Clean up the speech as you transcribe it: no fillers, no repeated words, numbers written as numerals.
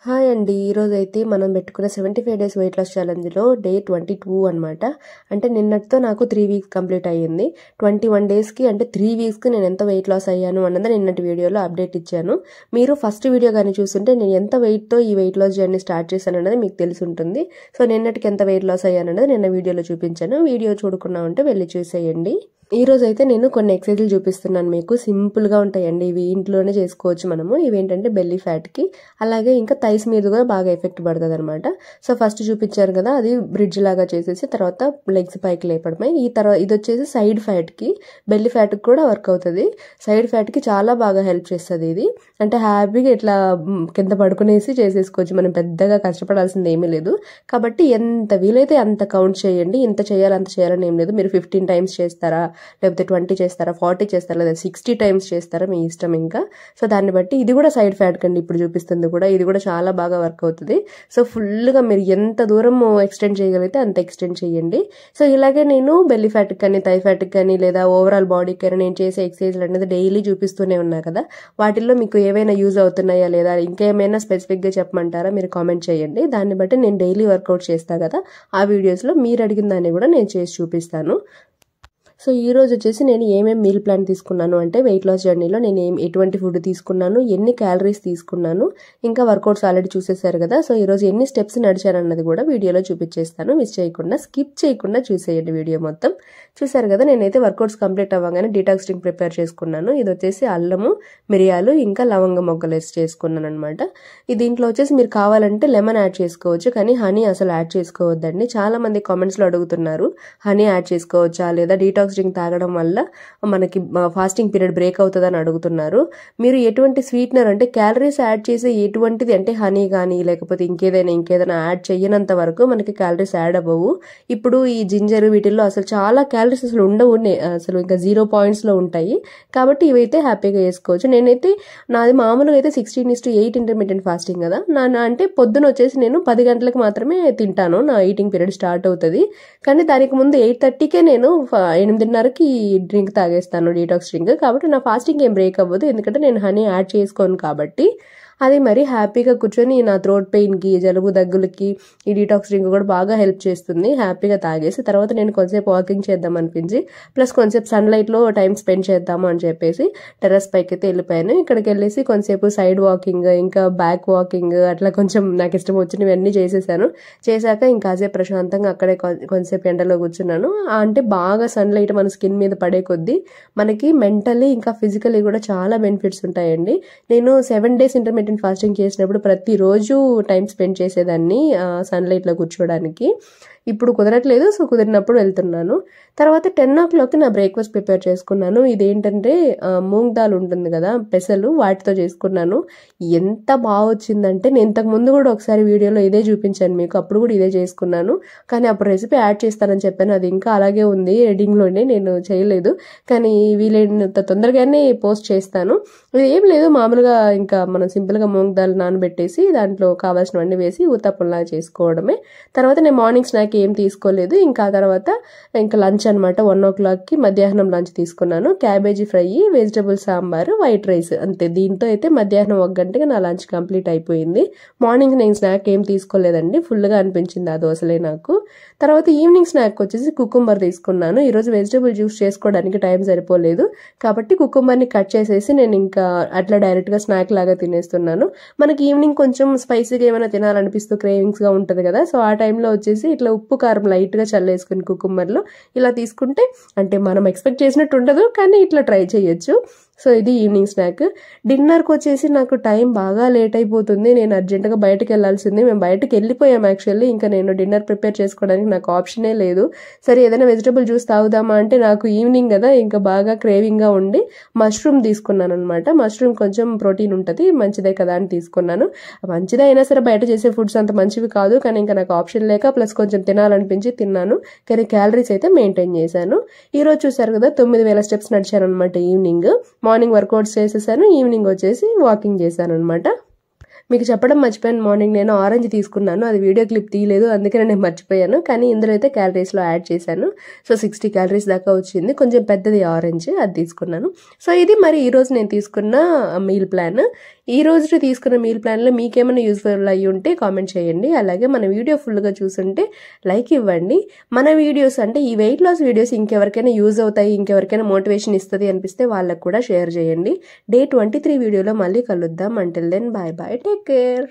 Hi అండి. ఈరోజైతే మనం పెట్టుకున్న 75 డేస్ వెయిట్ లాస్ ఛాలెంజ్లో డే 22 అనమాట. అంటే నిన్నటితో నాకు 3 వీక్స్ కంప్లీట్ అయ్యింది. 21 డేస్కి అంటే 3 వీక్స్కి నేను ఎంత వెయిట్ లాస్ అయ్యాను అన్నది నిన్నటి వీడియోలో అప్డేట్ ఇచ్చాను. మీరు ఫస్ట్ వీడియో కానీ చూస్తుంటే నేను ఎంత వెయిట్తో ఈ వెయిట్ లాస్ జర్నీ స్టార్ట్ చేశాను అన్నది మీకు తెలిసి ఉంటుంది. సో నిన్నటికి ఎంత వెయిట్ లాస్ అయ్యాను అన్నది నిన్న వీడియోలో చూపించాను. వీడియో చూడకుండా ఉంటే వెళ్ళి చూసేయండి. ఈ రోజు అయితే నేను కొన్ని ఎక్సర్సైజులు చూపిస్తున్నాను మీకు. సింపుల్గా ఉంటాయండి ఇవి, ఇంట్లోనే చేసుకోవచ్చు మనము. ఇవేంటంటే బెల్లీ ఫ్యాట్కి, అలాగే ఇంకా థైస్ మీద కూడా బాగా ఎఫెక్ట్ పడుతుంది అనమాట. సో ఫస్ట్ చూపించారు కదా, అది బ్రిడ్జ్ లాగా చేసేసి తర్వాత లెగ్స్ పైకి లేపడమే. ఇది వచ్చేసి సైడ్ ఫ్యాట్కి, బెల్లీ ఫ్యాట్కి కూడా వర్క్ అవుతుంది. సైడ్ ఫ్యాట్కి చాలా బాగా హెల్ప్ చేస్తుంది ఇది. అంటే హ్యాపీగా ఇట్లా కింద పడుకునేసి చేసేసుకోవచ్చు, మనం పెద్దగా కష్టపడాల్సింది ఏమీ లేదు. కాబట్టి ఎంత వీలైతే అంత కౌంట్ చేయండి. ఇంత చేయాలి అంత చేయాలని ఏం లేదు. మీరు 15 టైమ్స్ చేస్తారా, లేకపోతే 20 చేస్తారా, 40 చేస్తారా, లేదా 60 టైమ్స్ చేస్తారా, మీ ఇష్టం. ఇంకా సో దాన్ని బట్టి ఇది కూడా సైడ్ ఫ్యాట్ కండి ఇప్పుడు చూపిస్తుంది కూడా, ఇది కూడా చాలా బాగా వర్క్ అవుతుంది. సో ఫుల్గా మీరు ఎంత దూరం ఎక్స్టెండ్ చేయగలిగితే అంత ఎక్స్టెండ్ చేయండి. సో ఇలాగే నేను బెల్లీ ఫ్యాట్కి కానీ, థై ఫ్యాట్కి కానీ, లేదా ఓవరాల్ బాడీకి కానీ నేను చేసే ఎక్సర్సైజ్లు అనేది డైలీ చూపిస్తూనే ఉన్నా కదా. వాటిల్లో మీకు ఏవైనా యూజ్ అవుతున్నాయా లేదా, ఇంకేమైనా స్పెసిఫిక్గా చెప్పమంటారా, మీరు కామెంట్ చేయండి. దాన్ని బట్టి నేను డైలీ వర్కౌట్ చేస్తాను కదా, ఆ వీడియోస్లో మీరు అడిగిన దాన్ని కూడా నేను చేసి చూపిస్తాను. సో ఈ రోజు వచ్చేసి నేను ఏమేమి మీల్ ప్లాన్ తీసుకున్నాను అంటే, వెయిట్ లాస్ జర్నీలో నేను ఎటువంటి ఫుడ్ తీసుకున్నాను, ఎన్ని క్యాలరీస్ తీసుకున్నాను, ఇంకా వర్కౌట్స్ ఆల్రెడీ చూసేశారు కదా. సో ఈరోజు ఎన్ని స్టెప్స్ నడిచానన్నది కూడా వీడియోలో చూపించేస్తాను. మిస్ చేయకుండా, స్కిప్ చేయకుండా చూసేయండి వీడియో మొత్తం. చూసారు కదా, నేనైతే వర్కౌట్స్ కంప్లీట్ అవ్వగానే డీటాక్స్ డ్రింక్ ప్రిపేర్ చేసుకున్నాను. ఇది వచ్చేసి అల్లము, మిరియాలు, ఇంకా లవంగ మొగ్గలు వేసి చేసుకున్నాను అనమాట. దీంట్లో వచ్చేసి మీరు కావాలంటే లెమన్ యాడ్ చేసుకోవచ్చు, కానీ హనీ అసలు యాడ్ చేసుకోవద్దండి. చాలా మంది కామెంట్స్లో అడుగుతున్నారు హనీ యాడ్ చేసుకోవచ్చా, లేదా డీటాక్స్ డ్రింక్ తాగడం వల్ల మనకి ఫాస్టింగ్ పీరియడ్ బ్రేక్ అవుతుందని అడుగుతున్నారు. మీరు ఎటువంటి స్వీట్నర్ అంటే క్యాలరీస్ యాడ్ చేసే ఎటువంటిది అంటే హనీ కానీ లేకపోతే ఇంకేదైనా యాడ్ చేయనంత వరకు మనకి క్యాలరీస్ యాడ్ అవ్వవు. ఇప్పుడు ఈ జింజర్ వీటిల్లో అసలు చాలా క్యాలరీస్ అసలు ఉండవు, అసలు ఇంకా 0 పాయింట్స్లో ఉంటాయి. కాబట్టి ఇవైతే హ్యాపీగా చేసుకోవచ్చు. నేనైతే నాది మామూలుగా అయితే 16:8 ఇంటర్మీడియట్ ఫాస్టింగ్ కదా. అంటే పొద్దున వచ్చేసి నేను 10 గంటలకు మాత్రమే తింటాను, నా ఈటింగ్ పీరియడ్ స్టార్ట్ అవుతుంది. కానీ దానికి ముందు 8:30కే నేను 8:30కి డ్రింక్ తాగేస్తాను, డీటాక్స్ డ్రింక్. కాబట్టి నా ఫాస్టింగ్ ఏం బ్రేక్ అవ్వదు, ఎందుకంటే నేను హనీ యాడ్ చేసుకోను కాబట్టి. అది మరి హ్యాపీగా కూర్చొని నా థ్రోట్ పెయిన్కి, జలుబు దగ్గులకి ఈ డీటాక్స్ డ్రింక్ కూడా బాగా హెల్ప్ చేస్తుంది. హ్యాపీగా తాగేసి తర్వాత నేను కొంచెంసేపు వాకింగ్ చేద్దాం అనిపించి, ప్లస్ కొంచెంసేపు సన్లైట్లో టైం స్పెండ్ చేద్దాము అని చెప్పేసి టెర్రస్ పైకి అయితే వెళ్ళిపోయాను. ఇక్కడికి వెళ్ళేసి కొంచెంసేపు సైడ్ వాకింగ్, ఇంకా బ్యాక్ వాకింగ్, అట్లా కొంచెం నాకు ఇష్టం వచ్చినవి అన్నీ చేసేసాను. చేశాక ఇంకాసేపు ప్రశాంతంగా అక్కడే కొంచెంసేపు ఎండలో కూర్చున్నాను. అంటే బాగా సన్లైట్ మన స్కిన్ మీద పడే కొద్దీ మనకి మెంటల్లీ ఇంకా ఫిజికల్లీ కూడా చాలా బెనిఫిట్స్ ఉంటాయండి. నేను 7 డేస్ ఇంటర్మీడియట్ ఫాస్టింగ్ చేసినప్పుడు ప్రతిరోజు టైం స్పెండ్ చేసేదాన్ని సన్లైట్లో కూర్చోడానికి. ఇప్పుడు కుదరట్లేదు, సో కుదిరినప్పుడు వెళ్తున్నాను. తర్వాత 10 o'clockకి నా బ్రేక్ఫాస్ట్ ప్రిపేర్ చేసుకున్నాను. ఇదేంటంటే మూంగ్ దాల్ ఉంటుంది కదా, పెసలు, వాటితో చేసుకున్నాను. ఎంత బాగా వచ్చిందంటే, నేను ఇంతకు ముందు కూడా ఒకసారి వీడియోలో ఇదే చూపించాను మీకు, అప్పుడు కూడా ఇదే చేసుకున్నాను. కానీ అప్పుడు రెసిపీ యాడ్ చేస్తానని చెప్పాను, అది ఇంకా అలాగే ఉంది ఎడిటింగ్లోనే, నేను చేయలేదు. కానీ వీలైనంత తొందరగానే పోస్ట్ చేస్తాను. ఇది ఏం లేదు, మామూలుగా ఇంకా మనం సింపుల్గా మూంగ్ దాల్ నానబెట్టేసి దాంట్లో కావాల్సినవన్నీ వేసి ఊతప్పంలాగా చేసుకోవడమే. తర్వాత నేను మార్నింగ్ స్నాక్ ఏం తీసుకోలేదు. ఇంకా తర్వాత ఇంకా లంచ్ అనమాట. 1 o'clockకి మధ్యాహ్నం లంచ్ తీసుకున్నాను. Cabbage fry, vegetable sambar, white rice, అంతే. దీంతో అయితే మధ్యాహ్నం 1 గంటకి నా లంచ్ కంప్లీట్ అయిపోయింది. మార్నింగ్ నేను స్నాక్ ఏం తీసుకోలేదండి, ఫుల్గా అనిపించింది ఆ దోశలే నాకు. తర్వాత ఈవినింగ్ స్నాక్ వచ్చేసి కుకుంబర్ తీసుకున్నాను. ఈరోజు వెజిటబుల్ జ్యూస్ చేసుకోవడానికి టైం సరిపోలేదు కాబట్టి కుకుంబర్ని కట్ చేసేసి నేను ఇంకా అట్లా డైరెక్ట్గా స్నాక్ లాగా తినేస్తున్నాను. మనకి ఈవినింగ్ కొంచెం స్పైసీగా ఏమైనా తినాలనిపిస్తూ క్రేవింగ్స్గా ఉంటుంది కదా, సో ఆ టైంలో వచ్చేసి ఇట్లా ఉప్పు కారం లైట్గా చల్లేసుకుని కుకుంబర్లో ఇలా తీసుకుంటే, అంటే మనం ఎక్స్పెక్ట్ చేసినట్టు ఉండదు, కానీ ఇట్లా ట్రై చేయొచ్చు. సో ఇది ఈవినింగ్ స్నాక్. డిన్నర్కి వచ్చేసి నాకు టైం బాగా లేట్ అయిపోతుంది, నేను అర్జెంటుగా బయటకు వెళ్ళాల్సింది. మేము బయటకు వెళ్ళిపోయాం యాక్చువల్లీ. ఇంకా నేను డిన్నర్ ప్రిపేర్ చేసుకోవడానికి నాకు ఆప్షనే లేదు. సరే ఏదైనా వెజిటబుల్ జ్యూస్ తాగుదామా అంటే నాకు ఈవినింగ్ కదా, ఇంకా బాగా క్రేవింగ్గా ఉండి మష్రూమ్ తీసుకున్నాను అనమాట. మష్రూమ్ కొంచెం ప్రోటీన్ ఉంటుంది, మంచిదే కదా అని తీసుకున్నాను. మంచిదే అయినా సరే బయట చేసే ఫుడ్స్ అంత మంచివి కాదు, కానీ ఇంకా నాకు ఆప్షన్ లేక ప్లస్ కొంచెం తినాలనిపించి తిన్నాను. కానీ క్యాలరీస్ అయితే మెయింటైన్ చేశాను. ఈరోజు చూసారు కదా, 9,000 స్టెప్స్ నడిచాను అనమాట ఈవినింగ్. మార్నింగ్ వర్కౌట్స్ చేసేసాను, ఈవినింగ్ వచ్చేసి వాకింగ్ చేశాను అనమాట. మీకు చెప్పడం మర్చిపోయాను, మార్నింగ్ నేను ఆరెంజ్ తీసుకున్నాను, అది వీడియో క్లిప్ తీయలేదు, అందుకనే నేను మర్చిపోయాను. కానీ ఇందులో అయితే క్యాలరీస్లో యాడ్ చేశాను. సో 60 క్యాలరీస్ దాకా వచ్చింది, కొంచెం పెద్దది ఆరెంజ్, అది తీసుకున్నాను. సో ఇది మరి ఈరోజు నేను తీసుకున్న మీల్ ప్లాన్. ఈ రోజు తీసుకున్న మీల్ ప్లాన్లో మీకేమైనా యూస్ఫుల్ అయ్యి ఉంటే కామెంట్ చేయండి. అలాగే మన వీడియో ఫుల్గా చూసుంటే లైక్ ఇవ్వండి. మన వీడియోస్ అంటే ఈ వెయిట్ లాస్ వీడియోస్ ఇంకెవరికైనా యూజ్ అవుతాయి, ఇంకెవరికైనా మోటివేషన్ ఇస్తుంది అనిపిస్తే వాళ్ళకు కూడా షేర్ చేయండి. డే 23 వీడియోలో మళ్ళీ కలుద్దాం. Until then bye bye, take care.